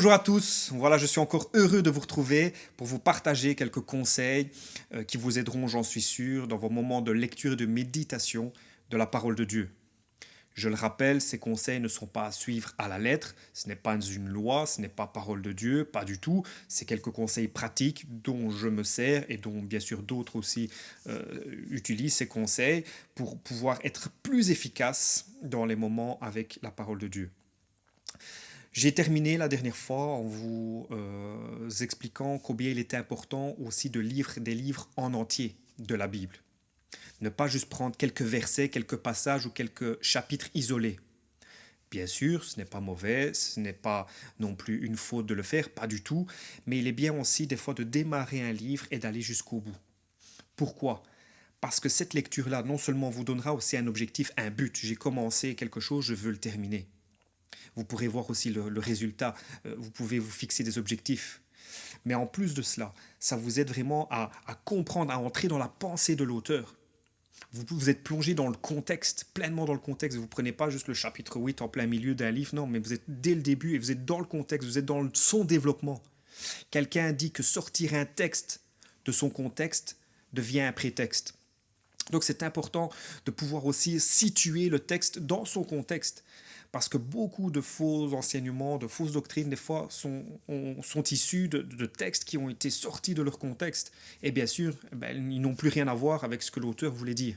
Bonjour à tous, voilà, je suis encore heureux de vous retrouver pour vous partager quelques conseils qui vous aideront, j'en suis sûr, dans vos moments de lecture et de méditation de la parole de Dieu. Je le rappelle, ces conseils ne sont pas à suivre à la lettre, ce n'est pas une loi, ce n'est pas parole de Dieu, pas du tout. C'est quelques conseils pratiques dont je me sers et dont bien sûr d'autres aussi utilisent ces conseils pour pouvoir être plus efficace dans les moments avec la parole de Dieu. J'ai terminé la dernière fois en vous expliquant combien il était important aussi de lire des livres en entier de la Bible. Ne pas juste prendre quelques versets, quelques passages ou quelques chapitres isolés. Bien sûr, ce n'est pas mauvais, ce n'est pas non plus une faute de le faire, pas du tout, mais il est bien aussi des fois de démarrer un livre et d'aller jusqu'au bout. Pourquoi? Parce que cette lecture-là, non seulement vous donnera aussi un objectif, un but. J'ai commencé quelque chose, je veux le terminer. Vous pourrez voir aussi le résultat, vous pouvez vous fixer des objectifs. Mais en plus de cela, ça vous aide vraiment à comprendre, à entrer dans la pensée de l'auteur. Vous êtes plongé dans le contexte, pleinement dans le contexte. Vous ne prenez pas juste le chapitre 8 en plein milieu d'un livre, non, mais vous êtes dès le début et vous êtes dans le contexte, vous êtes dans son développement. Quelqu'un dit que sortir un texte de son contexte devient un prétexte. Donc c'est important de pouvoir aussi situer le texte dans son contexte. Parce que beaucoup de faux enseignements, de fausses doctrines, des fois, sont issus de textes qui ont été sortis de leur contexte. Et bien sûr, ils n'ont plus rien à voir avec ce que l'auteur voulait dire.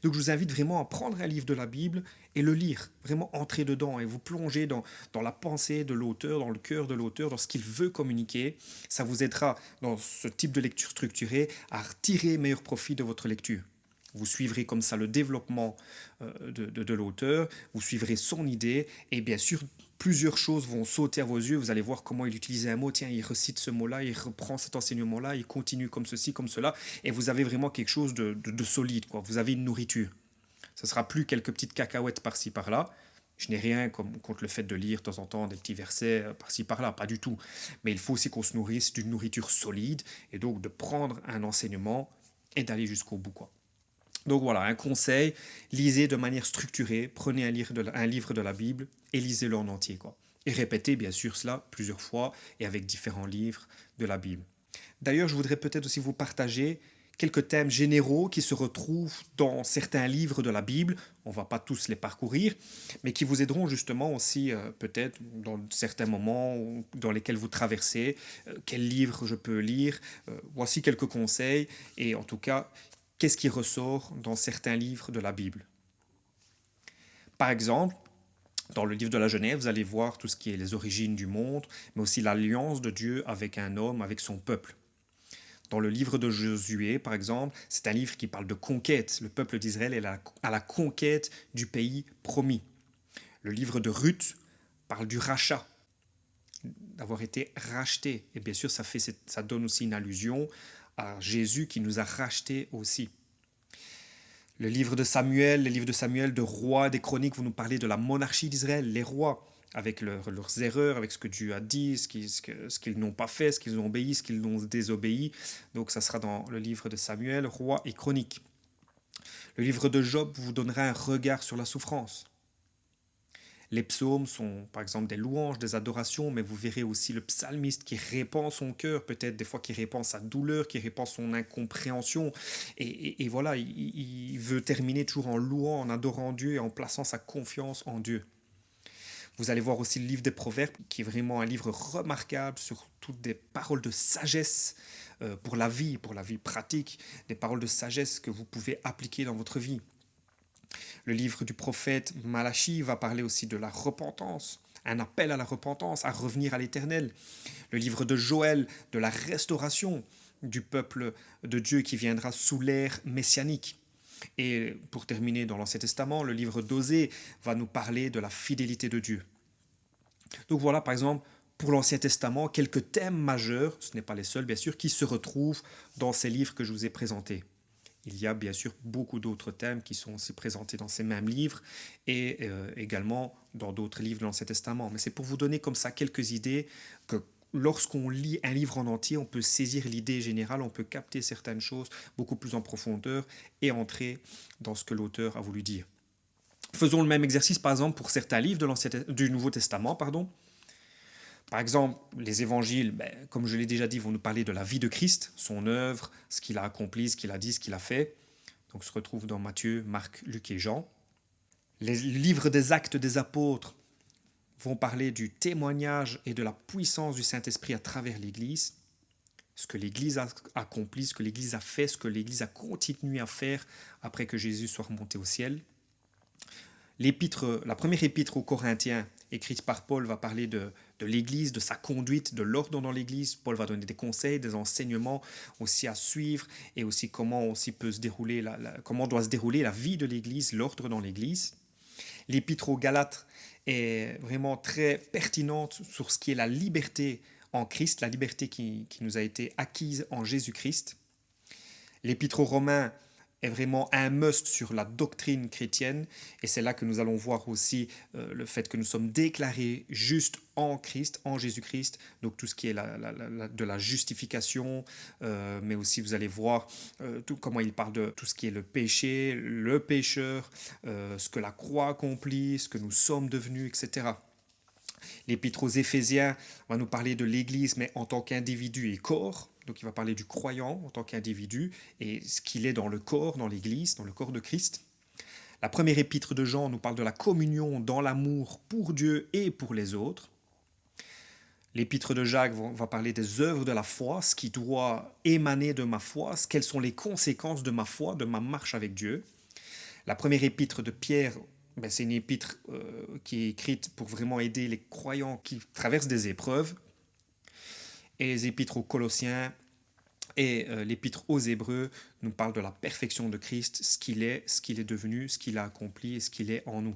Donc je vous invite vraiment à prendre un livre de la Bible et le lire, vraiment entrer dedans et vous plonger dans la pensée de l'auteur, dans le cœur de l'auteur, dans ce qu'il veut communiquer. Ça vous aidera dans ce type de lecture structurée à retirer meilleur profit de votre lecture. Vous suivrez comme ça le développement de l'auteur, vous suivrez son idée, et bien sûr, plusieurs choses vont sauter à vos yeux. Vous allez voir comment il utilisait un mot, tiens, il recite ce mot-là, il reprend cet enseignement-là, il continue comme ceci, comme cela, et vous avez vraiment quelque chose de solide, quoi. Vous avez une nourriture. Ce ne sera plus quelques petites cacahuètes par-ci, par-là. Je n'ai rien contre le fait de lire de temps en temps des petits versets par-ci, par-là, pas du tout. Mais il faut aussi qu'on se nourrisse d'une nourriture solide, et donc de prendre un enseignement et d'aller jusqu'au bout, quoi. Donc voilà, un conseil, lisez de manière structurée, prenez un livre de la Bible et lisez-le en entier, quoi. Et répétez bien sûr cela plusieurs fois et avec différents livres de la Bible. D'ailleurs, je voudrais peut-être aussi vous partager quelques thèmes généraux qui se retrouvent dans certains livres de la Bible. On ne va pas tous les parcourir, mais qui vous aideront justement aussi peut-être dans certains moments dans lesquels vous traversez. Quel livre je peux lire? Voici quelques conseils et en tout cas, qu'est-ce qui ressort dans certains livres de la Bible. Par exemple, dans le livre de la Genèse, vous allez voir tout ce qui est les origines du monde, mais aussi l'alliance de Dieu avec un homme, avec son peuple. Dans le livre de Josué, par exemple, c'est un livre qui parle de conquête. Le peuple d'Israël est à la conquête du pays promis. Le livre de Ruth parle du rachat, d'avoir été racheté. Et bien sûr, ça donne aussi une allusion à Jésus qui nous a rachetés aussi. Le livre de Samuel, les livres de Samuel, de rois, des chroniques, vous nous parlez de la monarchie d'Israël, les rois, avec leurs erreurs, avec ce que Dieu a dit, ce qu'ils n'ont pas fait, ce qu'ils ont obéi, ce qu'ils ont désobéi. Donc ça sera dans le livre de Samuel, rois et chroniques. Le livre de Job vous donnera un regard sur la souffrance. Les psaumes sont par exemple des louanges, des adorations, mais vous verrez aussi le psalmiste qui répand son cœur, peut-être des fois qui répand sa douleur, qui répand son incompréhension. Et voilà, il veut terminer toujours en louant, en adorant Dieu et en plaçant sa confiance en Dieu. Vous allez voir aussi le livre des Proverbes, qui est vraiment un livre remarquable sur toutes des paroles de sagesse pour la vie pratique, des paroles de sagesse que vous pouvez appliquer dans votre vie. Le livre du prophète Malachie va parler aussi de la repentance, un appel à la repentance, à revenir à l'Éternel. Le livre de Joël, de la restauration du peuple de Dieu qui viendra sous l'ère messianique. Et pour terminer dans l'Ancien Testament, le livre d'Osée va nous parler de la fidélité de Dieu. Donc voilà, par exemple, pour l'Ancien Testament, quelques thèmes majeurs, ce n'est pas les seuls bien sûr, qui se retrouvent dans ces livres que je vous ai présentés. Il y a bien sûr beaucoup d'autres thèmes qui sont aussi présentés dans ces mêmes livres et également dans d'autres livres de l'Ancien Testament. Mais c'est pour vous donner comme ça quelques idées que lorsqu'on lit un livre en entier, on peut saisir l'idée générale, on peut capter certaines choses beaucoup plus en profondeur et entrer dans ce que l'auteur a voulu dire. Faisons le même exercice par exemple pour certains livres du Nouveau Testament, pardon. Par exemple, les évangiles, comme je l'ai déjà dit, vont nous parler de la vie de Christ, son œuvre, ce qu'il a accompli, ce qu'il a dit, ce qu'il a fait. Donc, se retrouve dans Matthieu, Marc, Luc et Jean. Les livres des actes des apôtres vont parler du témoignage et de la puissance du Saint-Esprit à travers l'Église, ce que l'Église a accompli, ce que l'Église a fait, ce que l'Église a continué à faire après que Jésus soit remonté au ciel. La première épître aux Corinthiens, écrite par Paul, va parler de l'Église, de sa conduite, de l'ordre dans l'Église. Paul va donner des conseils, des enseignements aussi à suivre et aussi comment aussi peut se dérouler comment doit se dérouler la vie de l'Église, l'ordre dans l'Église. L'épître aux Galates est vraiment très pertinente sur ce qui est la liberté en Christ, la liberté qui nous a été acquise en Jésus-Christ. L'épître aux Romains est vraiment un must sur la doctrine chrétienne, et c'est là que nous allons voir aussi le fait que nous sommes déclarés justes en Christ, en Jésus-Christ, donc tout ce qui est de la justification, mais aussi vous allez voir comment il parle de tout ce qui est le péché, le pécheur, ce que la croix accomplit, ce que nous sommes devenus, etc. L'épître aux Éphésiens va nous parler de l'Église, mais en tant qu'individu et corps. Donc il va parler du croyant en tant qu'individu et ce qu'il est dans le corps, dans l'Église, dans le corps de Christ. La première épître de Jean nous parle de la communion dans l'amour pour Dieu et pour les autres. L'épître de Jacques va parler des œuvres de la foi, ce qui doit émaner de ma foi, quelles sont les conséquences de ma foi, de ma marche avec Dieu. La première épître de Pierre, c'est une épître qui est écrite pour vraiment aider les croyants qui traversent des épreuves. Et les épîtres aux Colossiens et l'épître aux Hébreux nous parlent de la perfection de Christ, ce qu'il est devenu, ce qu'il a accompli et ce qu'il est en nous.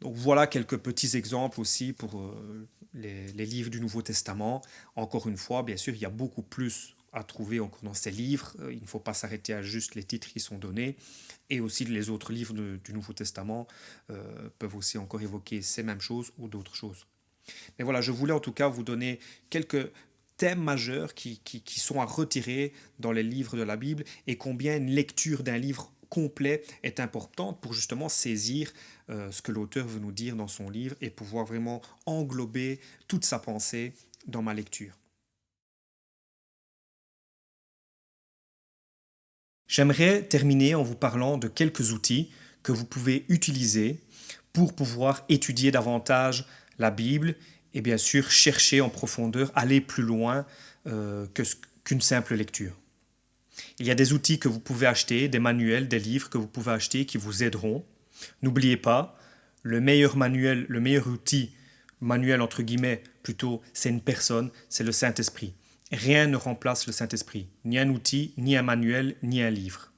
Donc voilà quelques petits exemples aussi pour les livres du Nouveau Testament. Encore une fois, bien sûr, il y a beaucoup plus à trouver encore dans ces livres. Il ne faut pas s'arrêter à juste les titres qui sont donnés. Et aussi les autres livres du Nouveau Testament peuvent aussi encore évoquer ces mêmes choses ou d'autres choses. Mais voilà, je voulais en tout cas vous donner quelques thèmes majeurs qui sont à retirer dans les livres de la Bible et combien une lecture d'un livre complet est importante pour justement saisir ce que l'auteur veut nous dire dans son livre et pouvoir vraiment englober toute sa pensée dans ma lecture. J'aimerais terminer en vous parlant de quelques outils que vous pouvez utiliser pour pouvoir étudier davantage la Bible et bien sûr chercher en profondeur, aller plus loin qu'une simple lecture. Il y a des outils que vous pouvez acheter, des manuels, des livres que vous pouvez acheter qui vous aideront. N'oubliez pas, le meilleur manuel, le meilleur outil, manuel entre guillemets plutôt, c'est une personne, c'est le Saint-Esprit. Rien ne remplace le Saint-Esprit, ni un outil, ni un manuel, ni un livre.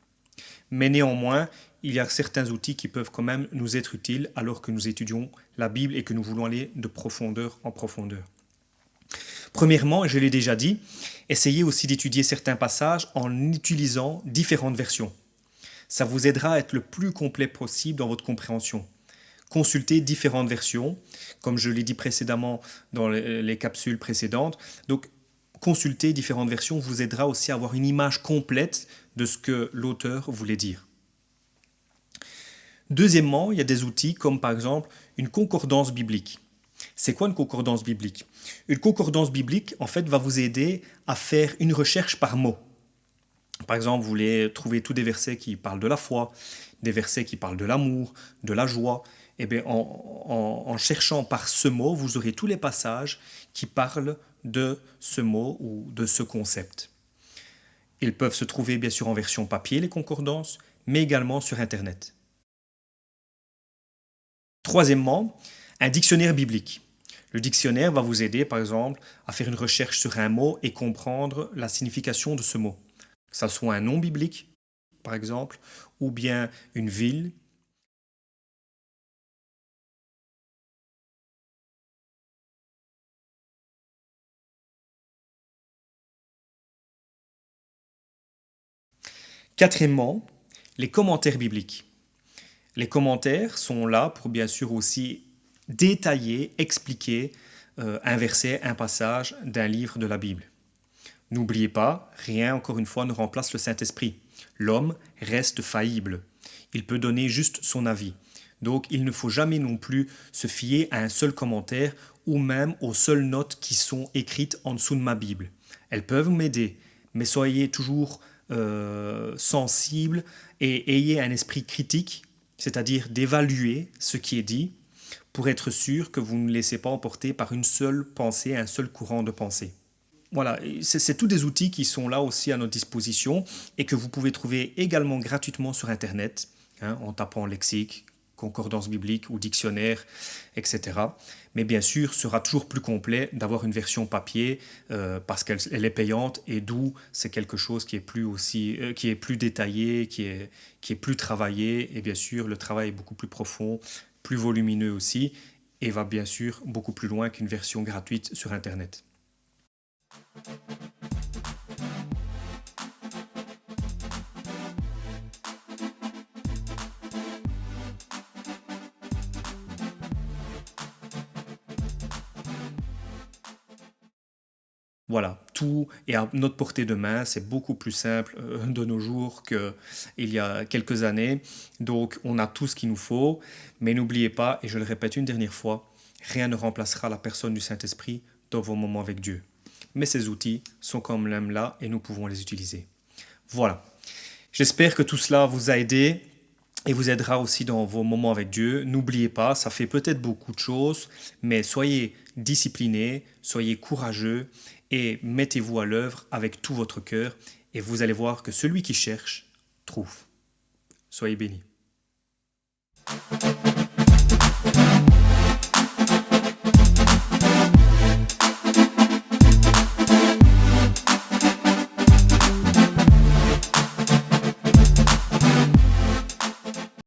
Mais néanmoins, il y a certains outils qui peuvent quand même nous être utiles alors que nous étudions la Bible et que nous voulons aller de profondeur en profondeur. Premièrement, je l'ai déjà dit, essayez aussi d'étudier certains passages en utilisant différentes versions. Ça vous aidera à être le plus complet possible dans votre compréhension. Consultez différentes versions, comme je l'ai dit précédemment dans les capsules précédentes. Donc, consulter différentes versions vous aidera aussi à avoir une image complète de ce que l'auteur voulait dire. Deuxièmement, il y a des outils comme par exemple une concordance biblique. C'est quoi une concordance biblique? Une concordance biblique, en fait, va vous aider à faire une recherche par mot. Par exemple, vous voulez trouver tous des versets qui parlent de la foi, des versets qui parlent de l'amour, de la joie. Eh bien, en cherchant par ce mot, vous aurez tous les passages qui parlent de ce mot ou de ce concept. Ils peuvent se trouver bien sûr en version papier, les concordances, mais également sur Internet. Troisièmement, un dictionnaire biblique. Le dictionnaire va vous aider, par exemple, à faire une recherche sur un mot et comprendre la signification de ce mot. Que ce soit un nom biblique, par exemple, ou bien une ville. Quatrièmement, les commentaires bibliques. Les commentaires sont là pour bien sûr aussi détailler, expliquer un verset, un passage d'un livre de la Bible. N'oubliez pas, rien encore une fois ne remplace le Saint-Esprit. L'homme reste faillible. Il peut donner juste son avis. Donc il ne faut jamais non plus se fier à un seul commentaire ou même aux seules notes qui sont écrites en dessous de ma Bible. Elles peuvent m'aider, mais soyez toujours sensibles et ayez un esprit critique, c'est-à-dire d'évaluer ce qui est dit pour être sûr que vous ne laissez pas emporter par une seule pensée, un seul courant de pensée. Voilà, c'est tous des outils qui sont là aussi à notre disposition et que vous pouvez trouver également gratuitement sur Internet, hein, en tapant lexique, concordance biblique ou dictionnaire, etc. Mais bien sûr, ce sera toujours plus complet d'avoir une version papier parce qu'elle est payante et d'où c'est quelque chose qui est plus aussi, qui est plus détaillé, qui est plus travaillé et bien sûr le travail est beaucoup plus profond, plus volumineux aussi et va bien sûr beaucoup plus loin qu'une version gratuite sur Internet. Voilà, tout est à notre portée de main, c'est beaucoup plus simple de nos jours qu'il y a quelques années. Donc on a tout ce qu'il nous faut, mais n'oubliez pas, et je le répète une dernière fois, rien ne remplacera la personne du Saint-Esprit dans vos moments avec Dieu. Mais ces outils sont quand même là et nous pouvons les utiliser. Voilà, j'espère que tout cela vous a aidé et vous aidera aussi dans vos moments avec Dieu. N'oubliez pas, ça fait peut-être beaucoup de choses, mais soyez disciplinés, soyez courageux et mettez-vous à l'œuvre avec tout votre cœur et vous allez voir que celui qui cherche trouve. Soyez bénis.